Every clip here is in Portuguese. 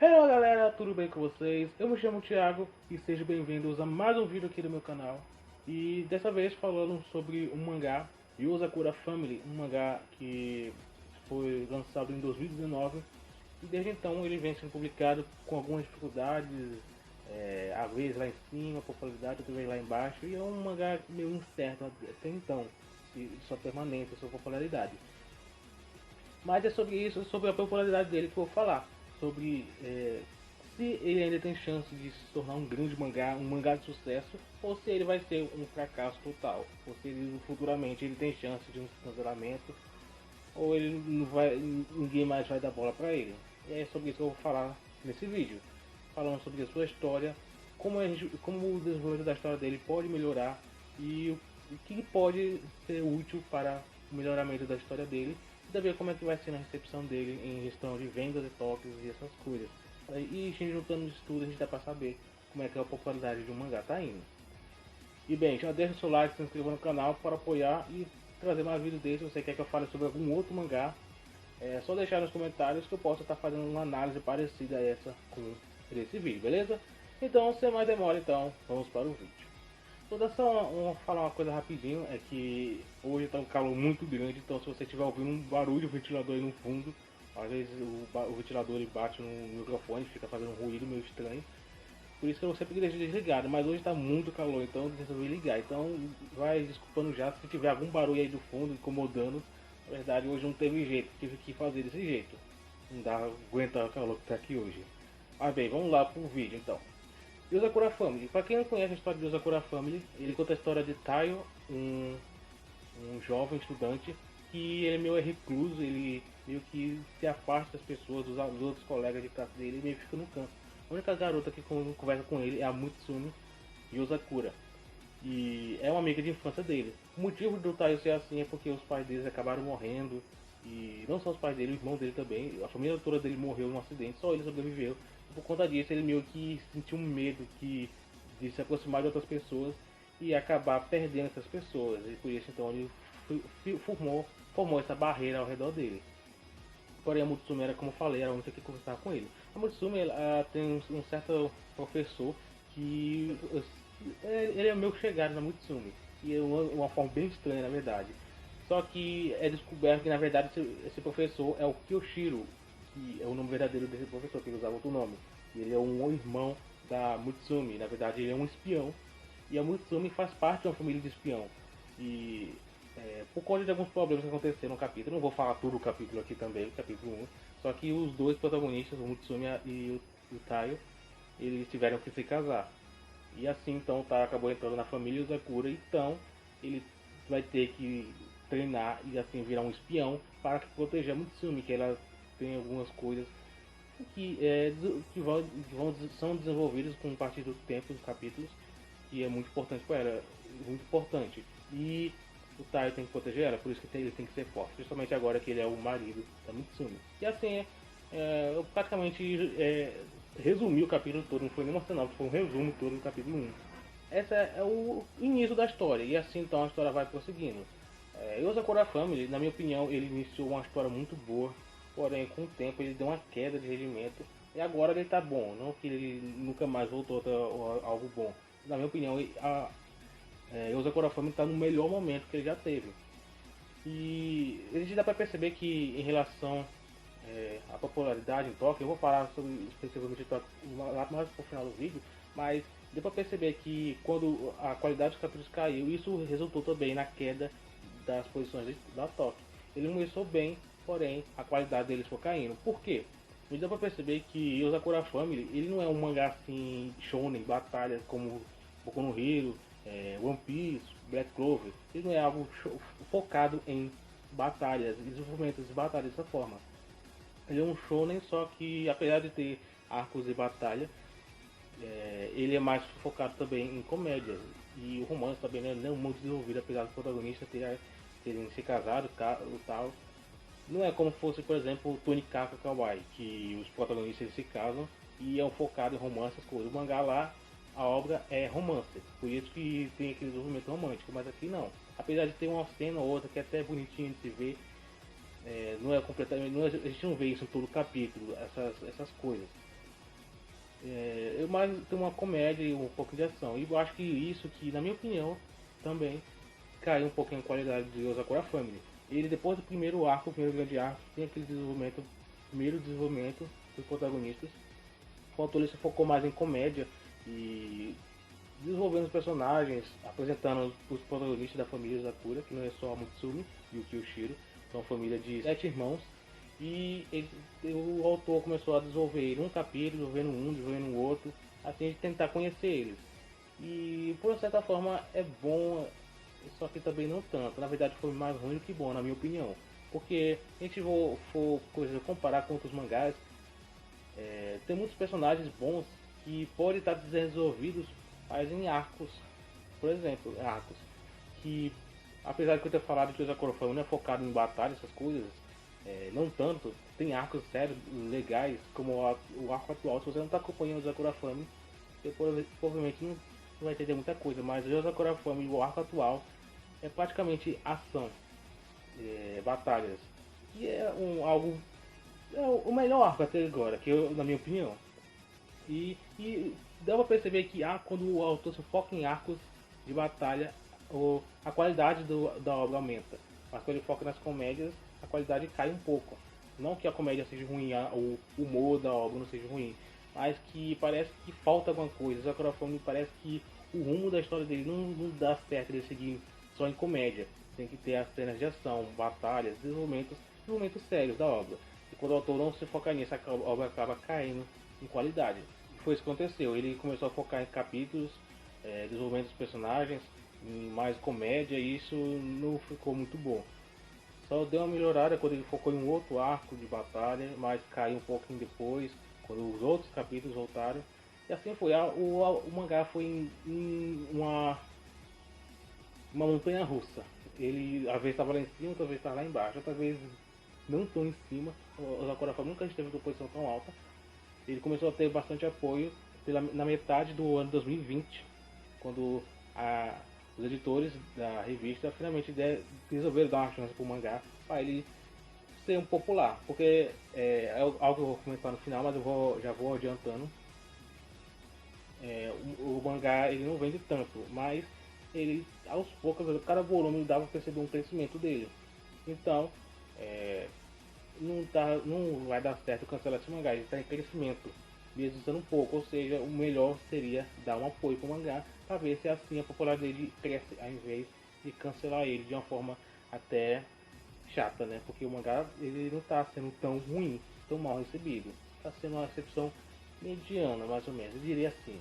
Hello galera, tudo bem com vocês? Eu me chamo Thiago e sejam bem-vindos a mais um vídeo aqui do meu canal. E dessa vez falando sobre um mangá, Yozakura Family, um mangá que foi lançado em 2019 e desde então ele vem sendo publicado com algumas dificuldades, às vezes lá em cima, popularidade, outra vez lá embaixo, e é um mangá meio incerto até então, sua permanência, sua popularidade. Mas é sobre isso, sobre a popularidade dele que eu vou falar. Sobre se ele ainda tem chance de se tornar um grande mangá, um mangá de sucesso, ou se ele vai ser um fracasso total. Ou se ele, futuramente ele tem chance de um cancelamento, ou ele não vai, ninguém mais vai dar bola pra ele. E é sobre isso que eu vou falar nesse vídeo. Falando sobre a sua história, como o desenvolvimento da história dele pode melhorar e o que pode ser útil para o melhoramento da história dele e também como é que vai ser a recepção dele em gestão de vendas e toques e essas coisas. E a gente juntando isso tudo a gente dá para saber como é que a popularidade de um mangá tá indo. E bem, já deixa o seu like, se inscreva no canal para apoiar e trazer mais vídeos desses. Se você quer que eu fale sobre algum outro mangá, é só deixar nos comentários que eu posso estar fazendo uma análise parecida a essa com esse vídeo, beleza? Então, sem mais demora, então, vamos para o vídeo. Vou só falar uma coisa rapidinho, é que hoje está um calor muito grande, então se você estiver ouvindo um barulho do ventilador aí no fundo, às vezes o ventilador ele bate no microfone, fica fazendo um ruído meio estranho. Por isso que eu sempre deixo desligado, mas hoje está muito calor, então eu resolvi ligar. Então vai desculpando já se tiver algum barulho aí do fundo incomodando. Na verdade hoje não teve jeito, tive que fazer desse jeito. Não dá aguentar o calor que está aqui hoje. Mas bem, vamos lá pro vídeo então. Yozakura Family. Para quem não conhece a história de Yozakura Family, ele conta a história de Taio, um jovem estudante que ele é meio recluso, ele meio que se afasta das pessoas, dos outros colegas de classe dele, e meio que fica no canto. A única garota que conversa com ele é a Mutsumi Yozakura. E é uma amiga de infância dele. O motivo do Taio ser assim é porque os pais deles acabaram morrendo. E não só os pais dele, o irmão dele também. A família toda dele morreu num acidente, só ele sobreviveu. E por conta disso ele meio que sentiu um medo de se aproximar de outras pessoas e acabar perdendo essas pessoas. E por isso então ele formou essa barreira ao redor dele. Porém a Mutsumi era, como eu falei, era a única que conversava com ele. A Mutsumi ela tem um certo professor que ele é meio chegado na Mutsumi. E é uma forma bem estranha na verdade. Só que é descoberto que na verdade esse professor é o Kyoshiro, que é o nome verdadeiro desse professor, que ele usava outro nome. E ele é um irmão da Mutsumi, na verdade ele é um espião. E a Mutsumi faz parte de uma família de espião. E por conta de alguns problemas que aconteceram no capítulo, não vou falar tudo o capítulo aqui também, capítulo 1, só que os dois protagonistas, o Mutsumi e o Taio, eles tiveram que se casar. E assim então o Taio acabou entrando na família Yozakura, então ele vai ter que treinar e assim virar um espião para proteger a Mutsumi, que ela tem algumas coisas que são desenvolvidas com o partir do tempo dos capítulos, que é muito importante para ela, muito importante. E o Taio tem que proteger ela, por isso que ele tem que ser forte, principalmente agora que ele é o marido da Mitsumi. E assim, eu praticamente resumi o capítulo todo, não foi nem uma sinopse, foi um resumo todo do capítulo 1. Esse é o início da história, e assim então a história vai prosseguindo. Yozakura Family, na minha opinião, ele iniciou uma história muito boa, porém com o tempo ele deu uma queda de rendimento, e agora ele tá bom, não que ele nunca mais voltou a algo bom. Na minha opinião, Yozakura Family está no melhor momento que ele já teve. E a gente dá para perceber que em relação à popularidade em Tóquio, eu vou falar sobre especificamente de Tóquio lá mais pro final do vídeo, mas deu para perceber que quando a qualidade dos capítulos caiu, isso resultou também na queda das posições da Tóquio. Ele começou bem, porém a qualidade deles foi caindo. Por quê? A gente dá para perceber que Yozakura Family ele não é um mangá assim shonen, batalha como Boku no Hero, One Piece, Black Clover. Ele não é algo focado em batalhas, desenvolvimento de batalhas dessa forma. Ele é um shonen, só que apesar de ter arcos de batalha, ele é mais focado também em comédia. E o romance também não é muito desenvolvido, apesar do protagonista terem se casado o tal. Não é como fosse, por exemplo, o Tonikaka Kawaii, que os protagonistas se casam e é um focado em romance, as coisas. O mangá lá, a obra é romance, por isso que tem aquele desenvolvimento romântico, mas aqui não. Apesar de ter uma cena ou outra que é até bonitinha de se ver, não é completamente. A gente não vê isso em todo o capítulo, essas coisas. Eu mais tenho uma comédia e um pouco de ação. E eu acho que isso que, na minha opinião, também caiu um pouquinho a qualidade de Osakura Family. Ele, depois do primeiro arco, o primeiro grande arco, tem aquele desenvolvimento, primeiro desenvolvimento dos protagonistas. Enquanto ele se focou mais em comédia e desenvolvendo os personagens, apresentando os protagonistas da família Sakura, que não é só a Mutsumi e o Kyoshiro, são uma família de 7 irmãos. E o autor começou a desenvolver um capítulo, desenvolvendo um, desenvolvendo o outro, assim a gente tentar conhecer eles. E por certa forma é bom, só que também não tanto. Na verdade foi mais ruim do que bom, na minha opinião. Porque se a gente for comparar com outros mangás, tem muitos personagens bons que podem estar desenvolvidos mas em arcos. Por exemplo, arcos que, apesar de eu ter falado que o Sakura Family não é focado em batalha, essas coisas, não tanto, tem arcos sérios, legais, como o arco atual. Se você não está acompanhando o Sakura Family, você provavelmente não vai entender muita coisa, mas o Sakura Family, o arco atual, é praticamente ação, batalhas. E algo. É o melhor arco até agora, na minha opinião. E dá pra perceber que quando o autor se foca em arcos de batalha, a qualidade da obra aumenta. Mas quando ele foca nas comédias, a qualidade cai um pouco. Não que a comédia seja ruim, o humor da obra não seja ruim, mas que parece que falta alguma coisa. O Sakura Family parece que o rumo da história dele não dá certo ele seguir só em comédia. Tem que ter as cenas de ação, batalhas, desenvolvimentos sérios da obra. E quando o autor não se foca nisso, a obra acaba caindo em qualidade. E foi isso que aconteceu. Ele começou a focar em capítulos, desenvolvimento dos personagens, em mais comédia, e isso não ficou muito bom. Só deu uma melhorada quando ele focou em um outro arco de batalha, mas caiu um pouquinho depois, quando os outros capítulos voltaram. E assim foi. O mangá foi em uma montanha russa. Ele às vezes estava lá em cima, outra vez estava lá embaixo, outra vez não tão em cima. O Sakura Family nunca esteve em uma posição tão alta. Ele começou a ter bastante apoio na metade do ano 2020, quando os editores da revista finalmente resolveram dar uma chance para o mangá, para ele ser um popular, porque algo que eu vou comentar no final, mas já vou adiantando. O mangá ele não vende tanto, mas ele aos poucos, cada volume dava para perceber um crescimento dele. Então, não vai dar certo cancelar esse mangá, ele está em crescimento, mesmo sendo um pouco, ou seja, o melhor seria dar um apoio para o mangá, para ver se assim a popularidade dele cresce, ao invés de cancelar ele de uma forma até chata, né? Porque o mangá ele não está sendo tão ruim, tão mal recebido, está sendo uma recepção mediana, mais ou menos, eu diria assim,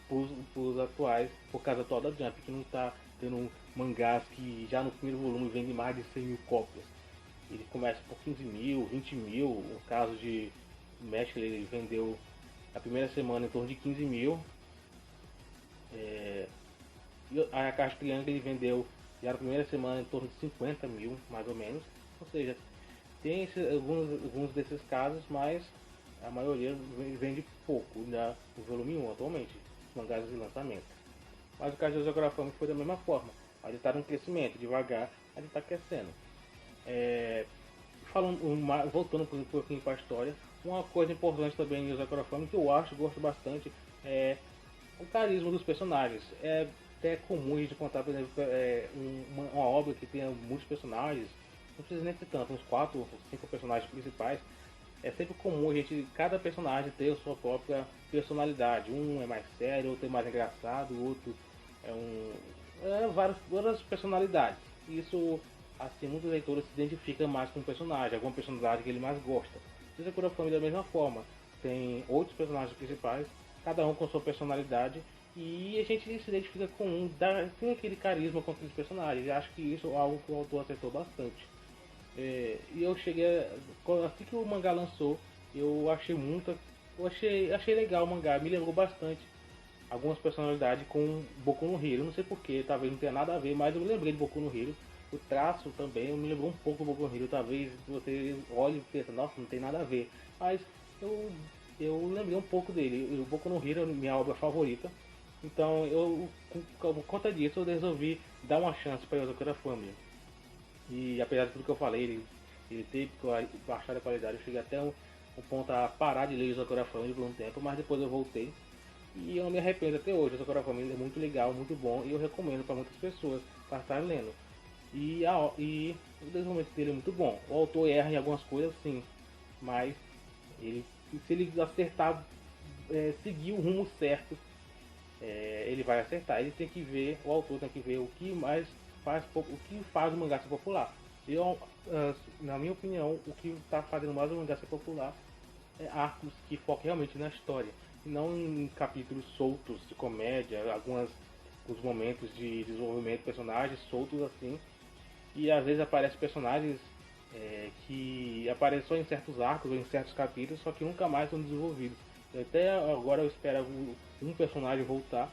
por atuais, por causa atual da Jump, que não está tendo mangás que já no primeiro volume vendem mais de 100 mil cópias. Ele começa por 15 mil, 20 mil. O caso de México, ele vendeu na primeira semana em torno de 15 mil. E a Caixa Triângulo ele vendeu já na primeira semana em torno de 50 mil, mais ou menos. Ou seja, tem alguns desses casos, mas a maioria vende pouco no volume 1 atualmente, os mangás de lançamento. Mas o caso de Sakura Family foi da mesma forma. Ele está em crescimento, devagar, ele está crescendo. Voltando um pouquinho para a história, uma coisa importante também em Sakura Family que eu gosto bastante, é o carisma dos personagens. É até comum a gente contar, por exemplo, uma obra que tenha muitos personagens, não precisa nem ter tanto, uns 4 ou 5 personagens principais. É sempre comum cada personagem ter a sua própria personalidade. Um é mais sério, outro é mais engraçado, o outro várias personalidades. Isso, assim, muitos leitores se identificam mais com o personagem, alguma personalidade que ele mais gosta. O Sakura Family da mesma forma, tem outros personagens principais, cada um com sua personalidade, e a gente se identifica com tem aquele carisma com aqueles personagens. E acho que isso é algo que o autor acertou bastante. E eu assim que o mangá lançou, eu achei achei legal o mangá, me lembrou bastante algumas personalidades com Boku no Hero. Não sei porquê, talvez não tenha nada a ver, mas eu me lembrei de Boku no Hero. O traço também me lembrou um pouco do Boku no Hero. Talvez você olhe e pense, nossa, não tem nada a ver. Mas eu lembrei um pouco dele. O Boku no Hero é minha obra favorita. Então por conta disso eu resolvi dar uma chance para o Sakura Family. E apesar de tudo que eu falei, ele teve baixar a qualidade, eu cheguei até o ponto a parar de ler o Sakura Family por um tempo, mas depois eu voltei. E eu não me arrependo até hoje. O Sakura Family é muito legal, muito bom, e eu recomendo para muitas pessoas para estar lendo. E o desenvolvimento dele é muito bom. O autor erra em algumas coisas, sim, mas ele, se ele acertar, seguir o rumo certo, ele vai acertar. Ele tem que ver, o autor tem que ver o que mais faz, o que faz o mangá ser popular. Na minha opinião, o que está fazendo mais o mangá ser popular é arcos que focam realmente na história, e não em capítulos soltos de comédia, os momentos de desenvolvimento de personagens soltos assim, e às vezes aparecem personagens que aparecem só em certos arcos ou em certos capítulos, só que nunca mais são desenvolvidos. Até agora eu espero um personagem voltar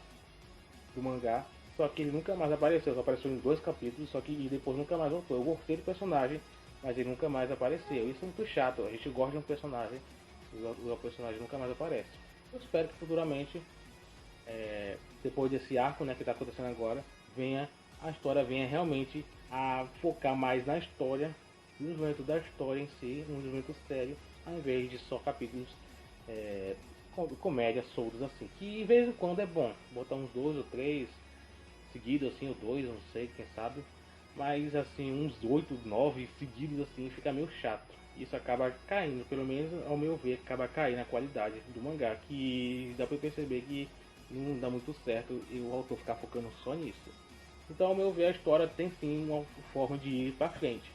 do mangá, só que ele nunca mais apareceu, só apareceu em 2 capítulos, só que e depois nunca mais voltou. Eu gostei do personagem, mas ele nunca mais apareceu. Isso é muito chato, a gente gosta de um personagem e o personagem nunca mais aparece. Eu espero que futuramente, depois desse arco, né, que está acontecendo agora, a história venha realmente a focar mais na história, no desenvolvimento da história em si, um desenvolvimento sério, ao invés de só capítulos comédias soltas assim, que de vez em quando é bom botar uns 2 ou 3 seguidos assim, ou 2, não sei, quem sabe, mas assim, uns 8, 9 seguidos assim, fica meio chato. Isso acaba caindo, pelo menos ao meu ver, acaba caindo a qualidade do mangá, que dá pra perceber que não dá muito certo e o autor ficar focando só nisso. Então, ao meu ver, a história tem sim uma forma de ir pra frente.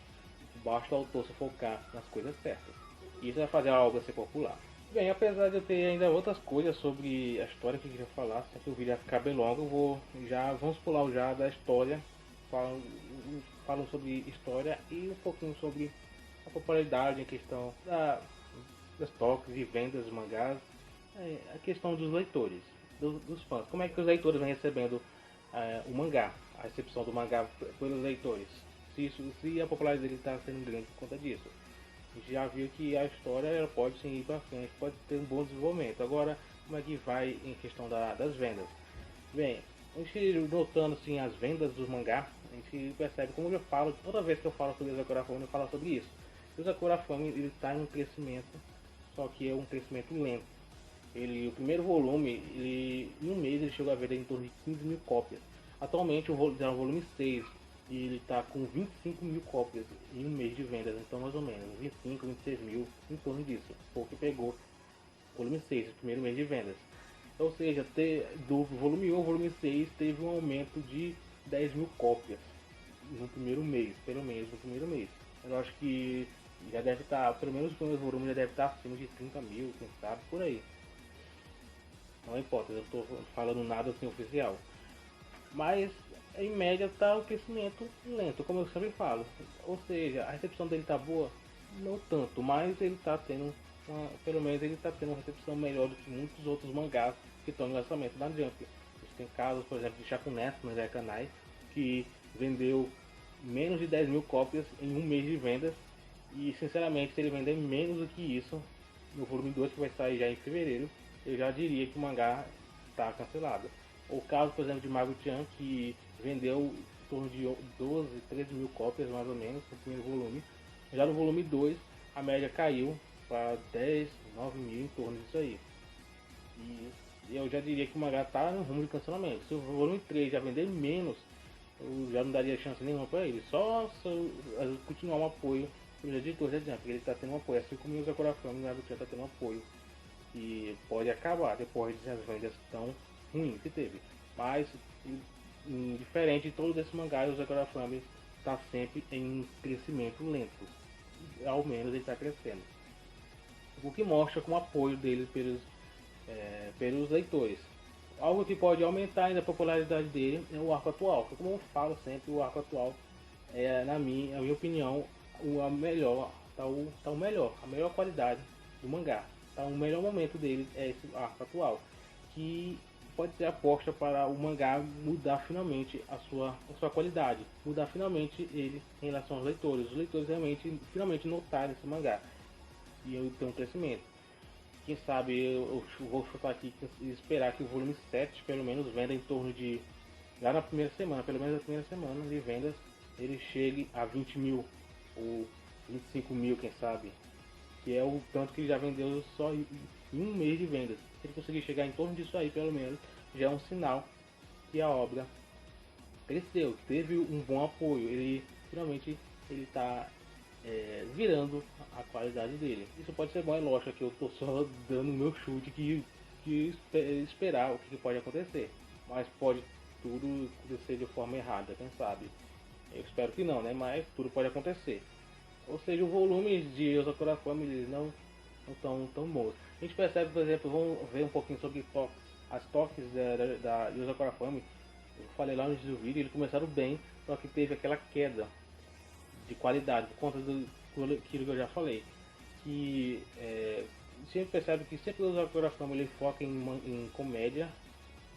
Basta o autor se focar nas coisas certas. Isso vai fazer a obra ser popular. Bem, apesar de eu ter ainda outras coisas sobre a história que eu queria falar, se o vídeo vai ficar bem longo, vamos pular já da história, falam sobre história e um pouquinho sobre a popularidade em questão das toques e vendas de mangás, a questão dos leitores, dos fãs. Como é que os leitores vêm recebendo o mangá, a recepção do mangá pelos leitores? Se a popularidade dele está sendo grande por conta disso. A gente já viu que a história ela pode sim ir para frente, pode ter um bom desenvolvimento. Agora, como é que vai em questão das vendas? Bem, a gente notando assim, as vendas dos mangá, a gente percebe, como eu falo, toda vez que eu falo sobre o Sakura Family, eu falo sobre isso. O Sakura Family está em um crescimento, só que é um crescimento lento. O primeiro volume, em um mês ele chegou a vender em torno de 15 mil cópias. Atualmente o volume 6 e ele está com 25 mil cópias em um mês de vendas, então mais ou menos 25, 26 mil, em torno disso. Porque pegou o volume 6, o primeiro mês de vendas. Ou seja, do volume 1 ao volume 6 teve um aumento de 10 mil cópias no primeiro mês, pelo menos no primeiro mês. Eu acho que já deve estar, pelo menos os primeiros volumes já deve estar acima de 30 mil, quem sabe, por aí. Não importa, eu estou falando nada assim oficial. Mas em média está o crescimento lento, como eu sempre falo. Ou seja, a recepção dele está boa? Não tanto, mas ele está tendo pelo menos ele está tendo uma recepção melhor do que muitos outros mangás que estão em lançamento da Jump. A gente tem casos, por exemplo, de Shakunet no Kanai, que vendeu menos de 10 mil cópias em um mês de vendas. E sinceramente, se ele vender menos do que isso no volume 2, que vai sair já em fevereiro, eu já diria que o mangá está cancelado. O caso, por exemplo, de Mago-chan, que vendeu em torno de 12, 13 mil cópias mais ou menos no primeiro volume. Já no volume 2, a média caiu para 10, 9 mil, em torno disso aí. E eu já diria que o mangá está no rumo de cancelamento. Se o volume 3 já vender menos, eu já não daria chance nenhuma para ele. Só se eu continuar um apoio para os editores adiante, porque ele está tendo um apoio, assim como o Sakura Family, o Naruto está tendo um apoio. E pode acabar depois das vendas tão ruins que teve. Mas, diferente de todos esses mangás, o Sakura Family está sempre em um crescimento lento. Ao menos ele está crescendo. O que mostra com o apoio dele pelos leitores. Algo que pode aumentar ainda a popularidade dele é o arco atual. Como eu falo sempre, o arco atual é, na minha opinião, a melhor a melhor qualidade do mangá. Tá, o melhor momento dele é esse arco atual, que pode ser aposta para o mangá mudar finalmente a sua qualidade, mudar finalmente ele em relação aos leitores. Os leitores finalmente notarem esse mangá e eu tenho um crescimento. Quem sabe eu vou chutar aqui e esperar que o volume 7 pelo menos venda em torno de, já na primeira semana, pelo menos na primeira semana de vendas, ele chegue a 20 mil ou 25 mil, quem sabe. que é o tanto que ele já vendeu só em um mês de vendas. Se ele conseguir chegar em torno disso aí, pelo menos, já é um sinal que a obra cresceu, teve um bom apoio. Ele finalmente ele está virando a qualidade dele. Isso pode ser bom, é lógico que eu estou só dando o meu chute que esperar o que pode acontecer, mas pode tudo acontecer de forma errada, quem sabe. Eu espero que não, né? Mas tudo pode acontecer. Ou seja, o volume de Yozakura Family não estão tão bons. A gente percebe, por exemplo, vamos ver um pouquinho sobre toques. As toques da Yozakura Family, eu falei lá no início do vídeo, eles começaram bem, só que teve aquela queda de qualidade por conta do que eu já falei. Que sempre percebe que sempre o Yozakura Family foca em comédia,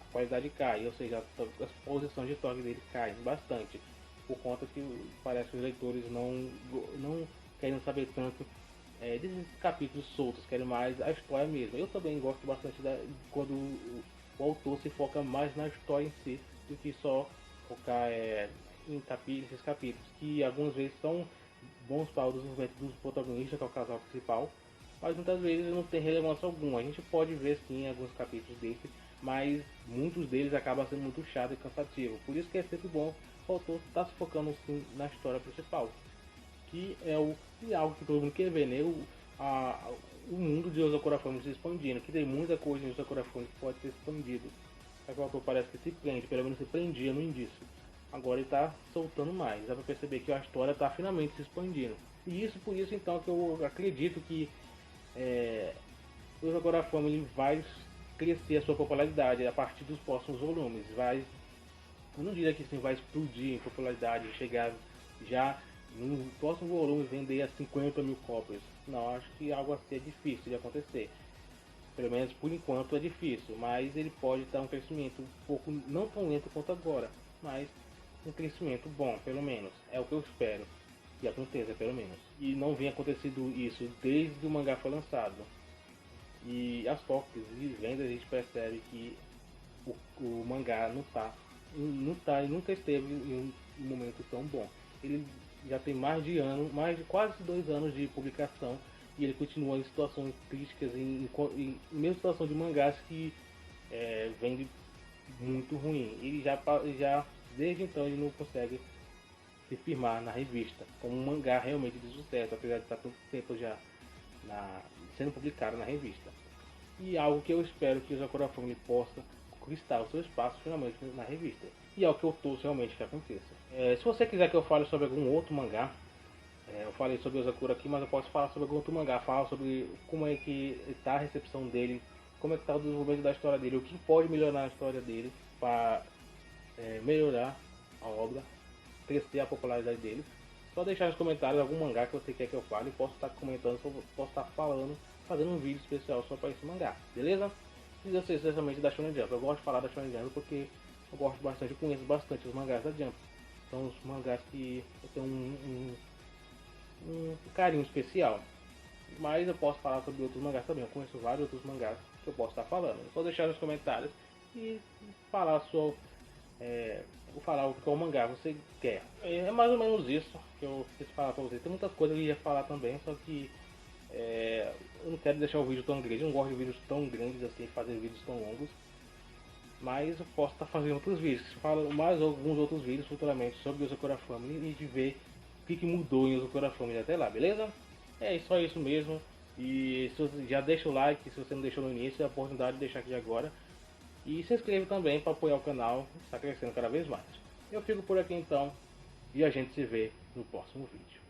a qualidade cai, ou seja, as posições de toque dele caem bastante. Por conta que parece que os leitores não querem saber tanto desses capítulos soltos, querem mais a história mesmo. Eu também gosto bastante quando o autor se foca mais na história em si, do que só focar nesses capítulos, que algumas vezes são bons para o desenvolvimento dos protagonistas, que é o casal principal, mas muitas vezes não tem relevância alguma. A gente pode ver sim alguns capítulos desses, mas muitos deles acabam sendo muito chato e cansativo. Por isso que é sempre bom o autor estar se focando sim na história principal, que é algo que todo mundo quer ver, né? O mundo de Yozakura Family se expandindo, que tem muita coisa em Yozakura Family que pode ser expandido. Só que o autor parece que se prende, pelo menos se prendia no início. Agora ele está soltando mais, dá para perceber que a história está finalmente se expandindo. E isso por isso então que eu acredito que o Yozakura Family vai crescer a sua popularidade a partir dos próximos volumes. Eu não diria que sim, vai explodir em popularidade, chegar já no próximo volume vender a 50 mil cópias. Não, acho que algo assim é difícil de acontecer. Pelo menos por enquanto é difícil, mas ele pode estar um crescimento um pouco, não tão lento quanto agora, mas um crescimento bom, pelo menos. É o que eu espero que aconteça, pelo menos. E não vem acontecendo isso desde o mangá foi lançado. E as toques e vendas a gente percebe que o mangá não tá e nunca esteve em um momento tão bom. Ele já tem mais de quase 2 anos de publicação e ele continua em situações críticas, em mesma situação de mangás que vende muito ruim. Ele já desde então ele não consegue se firmar na revista como um mangá realmente de sucesso, apesar de estar tanto tempo já sendo publicado na revista. E algo que eu espero que o Yozakura Family possa conquistar o seu espaço finalmente na revista. E é o que eu torço realmente que aconteça. Se você quiser que eu fale sobre algum outro mangá, eu falei sobre o Yozakura aqui, mas eu posso falar sobre algum outro mangá. Falar sobre como é que está a recepção dele, como é que está o desenvolvimento da história dele, o que pode melhorar a história dele para melhorar a obra, crescer a popularidade dele. Só deixar nos comentários algum mangá que você quer que eu fale, eu posso estar comentando, posso estar falando, fazendo um vídeo especial só para esse mangá, beleza? E eu sei especialmente da Shonen Jump, eu gosto de falar da Shonen Jump porque eu gosto bastante, eu conheço bastante os mangás da Jump. São os mangás que eu tenho um carinho especial. Mas eu posso falar sobre outros mangás também, eu conheço vários outros mangás que eu posso estar falando. É só deixar nos comentários e falar falar o que é o mangá você quer. É mais ou menos isso que eu quis falar pra vocês. Tem muitas coisas que eu ia falar também, só que eu não quero deixar o vídeo tão grande, eu não gosto de vídeos tão grandes assim, fazer vídeos tão longos. Mas eu posso estar fazendo outros vídeos, falo mais alguns outros vídeos futuramente sobre o Yozakura Family e de ver o que mudou em Yozakura Family até lá, beleza? É só isso mesmo. E já deixa o like se você não deixou no início, é a oportunidade de deixar aqui agora. E se inscreve também para apoiar o canal, está crescendo cada vez mais. Eu fico por aqui então e a gente se vê no próximo vídeo.